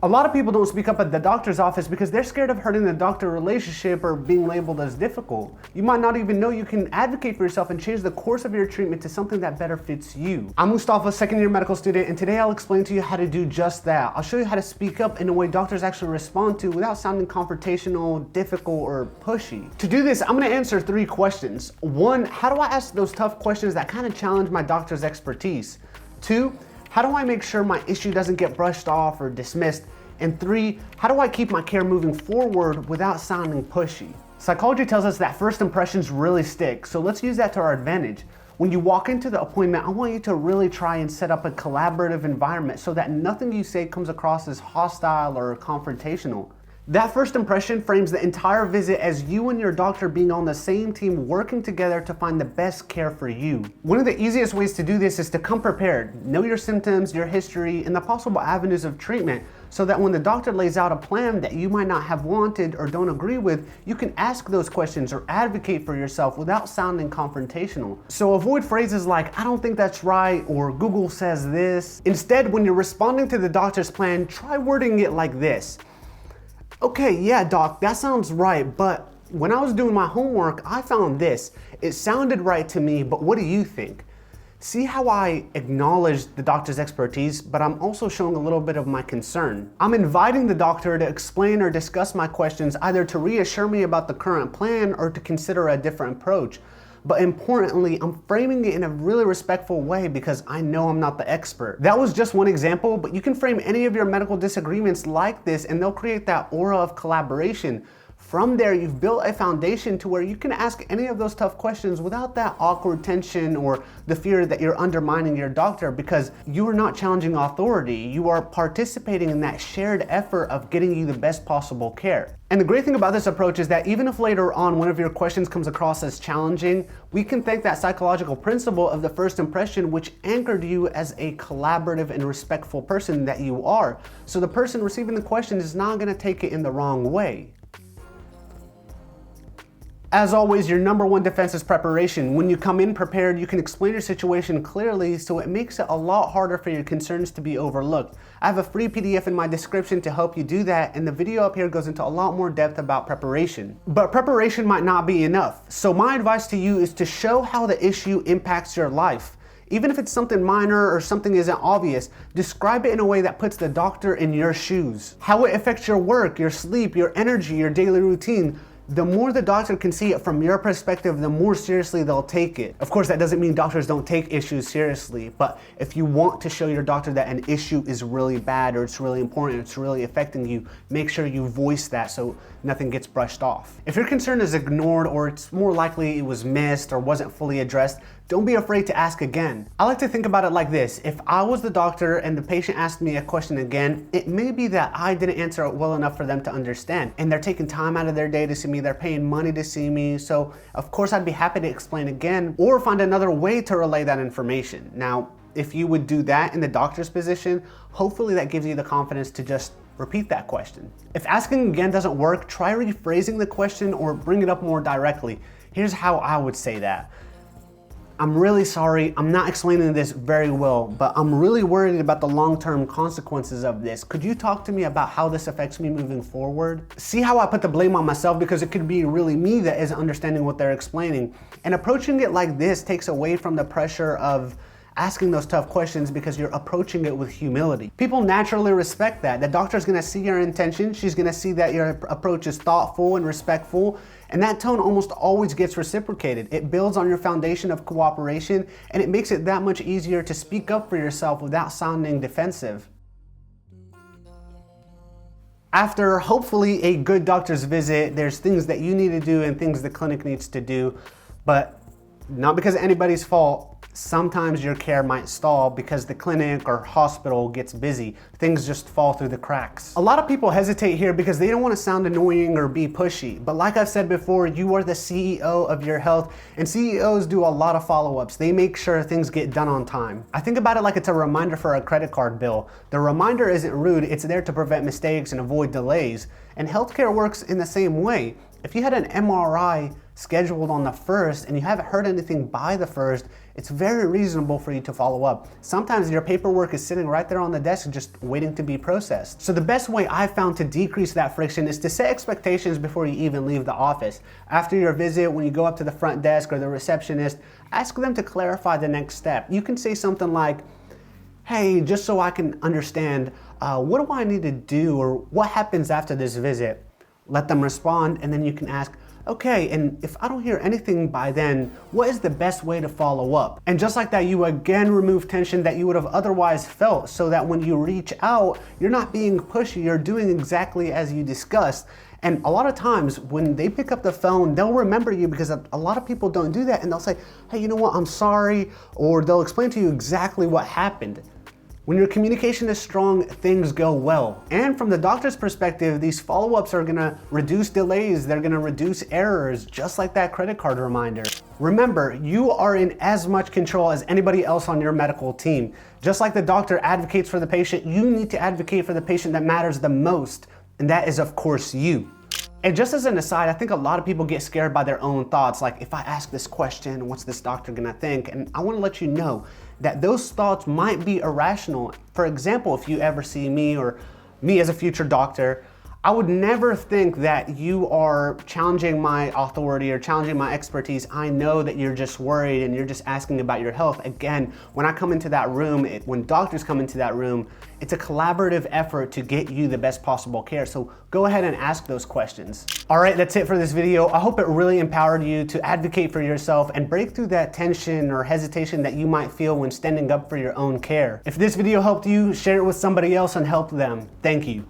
A lot of people don't speak up at the doctor's office because they're scared of hurting the doctor relationship or being labeled as difficult. You might not even know you can advocate for yourself and change the course of your treatment to something that better fits you. I'm Mustafa, second-year medical student, and today I'll explain to you how to do just that. I'll show you how to speak up in a way doctors actually respond to without sounding confrontational, difficult, or pushy. To do this, I'm going to answer 3 questions. 1, how do I ask those tough questions that kind of challenge my doctor's expertise? 2, how do I make sure my issue doesn't get brushed off or dismissed? And 3, how do I keep my care moving forward without sounding pushy? Psychology tells us that first impressions really stick, so let's use that to our advantage. When you walk into the appointment, I want you to really try and set up a collaborative environment so that nothing you say comes across as hostile or confrontational. That first impression frames the entire visit as you and your doctor being on the same team working together to find the best care for you. One of the easiest ways to do this is to come prepared. Know your symptoms, your history, and the possible avenues of treatment so that when the doctor lays out a plan that you might not have wanted or don't agree with, you can ask those questions or advocate for yourself without sounding confrontational. So avoid phrases like, "I don't think that's right," or "Google says this." Instead, when you're responding to the doctor's plan, try wording it like this. "Okay, yeah, doc, that sounds right, but when I was doing my homework, I found this. It sounded right to me, but what do you think?" See how I acknowledge the doctor's expertise, but I'm also showing a little bit of my concern. I'm inviting the doctor to explain or discuss my questions, either to reassure me about the current plan or to consider a different approach. But importantly, I'm framing it in a really respectful way because I know I'm not the expert. That was just one example, but you can frame any of your medical disagreements like this and they'll create that aura of collaboration. From there, you've built a foundation to where you can ask any of those tough questions without that awkward tension or the fear that you're undermining your doctor, because you are not challenging authority. You are participating in that shared effort of getting you the best possible care. And the great thing about this approach is that even if later on one of your questions comes across as challenging, we can thank that psychological principle of the first impression, which anchored you as a collaborative and respectful person that you are. So the person receiving the question is not going to take it in the wrong way. As always, your number one defense is preparation. When you come in prepared, you can explain your situation clearly, so it makes it a lot harder for your concerns to be overlooked. I have a free PDF in my description to help you do that, and the video up here goes into a lot more depth about preparation. But preparation might not be enough, so my advice to you is to show how the issue impacts your life. Even if it's something minor or something isn't obvious, describe it in a way that puts the doctor in your shoes. How it affects your work, your sleep, your energy, your daily routine. The more the doctor can see it from your perspective, the more seriously they'll take it. Of course, that doesn't mean doctors don't take issues seriously, but if you want to show your doctor that an issue is really bad or it's really important, it's really affecting you, make sure you voice that so nothing gets brushed off. If your concern is ignored or it's more likely it was missed or wasn't fully addressed, don't be afraid to ask again. I like to think about it like this. If I was the doctor and the patient asked me a question again, it may be that I didn't answer it well enough for them to understand. And they're taking time out of their day to see me, they're paying money to see me. So of course I'd be happy to explain again or find another way to relay that information. Now, if you would do that in the doctor's position, hopefully that gives you the confidence to just repeat that question. If asking again doesn't work, try rephrasing the question or bring it up more directly. Here's how I would say that. "I'm really sorry, I'm not explaining this very well, but I'm really worried about the long-term consequences of this. Could you talk to me about how this affects me moving forward?" See how I put the blame on myself, because it could be really me that isn't understanding what they're explaining. And approaching it like this takes away from the pressure of asking those tough questions because you're approaching it with humility. People naturally respect that. The doctor's gonna see your intention, she's gonna see that your approach is thoughtful and respectful, and that tone almost always gets reciprocated. It builds on your foundation of cooperation, and it makes it that much easier to speak up for yourself without sounding defensive. After hopefully a good doctor's visit, there's things that you need to do and things the clinic needs to do, but not because of anybody's fault. Sometimes your care might stall because the clinic or hospital gets busy. Things just fall through the cracks. A lot of people hesitate here because they don't want to sound annoying or be pushy. But like I've said before, you are the CEO of your health, and CEOs do a lot of follow-ups. They make sure things get done on time. I think about it like it's a reminder for a credit card bill. The reminder isn't rude, it's there to prevent mistakes and avoid delays. And healthcare works in the same way. If you had an MRI scheduled on the 1st and you haven't heard anything by the 1st, it's very reasonable for you to follow up. Sometimes your paperwork is sitting right there on the desk just waiting to be processed. So the best way I've found to decrease that friction is to set expectations before you even leave the office. After your visit, when you go up to the front desk or the receptionist, ask them to clarify the next step. You can say something like, hey, just so I can understand, what do I need to do or what happens after this visit? Let them respond, and then you can ask, okay, and if I don't hear anything by then, what is the best way to follow up? And just like that, you again remove tension that you would have otherwise felt, so that when you reach out, you're not being pushy, you're doing exactly as you discussed. And a lot of times when they pick up the phone, they'll remember you, because a lot of people don't do that, and they'll say, hey, you know what, I'm sorry, or they'll explain to you exactly what happened. When your communication is strong, things go well. And from the doctor's perspective, these follow-ups are gonna reduce delays, they're gonna reduce errors, just like that credit card reminder. Remember, you are in as much control as anybody else on your medical team. Just like the doctor advocates for the patient, you need to advocate for the patient that matters the most, and that is, of course, you. And just as an aside, I think a lot of people get scared by their own thoughts, like, if I ask this question, what's this doctor gonna think? And I wanna let you know that those thoughts might be irrational. For example, if you ever see me or me as a future doctor, I would never think that you are challenging my authority or challenging my expertise. I know that you're just worried and you're just asking about your health. Again, when I come into that room, when doctors come into that room, it's a collaborative effort to get you the best possible care. So go ahead and ask those questions. All right, that's it for this video. I hope it really empowered you to advocate for yourself and break through that tension or hesitation that you might feel when standing up for your own care. If this video helped you, share it with somebody else and help them. Thank you.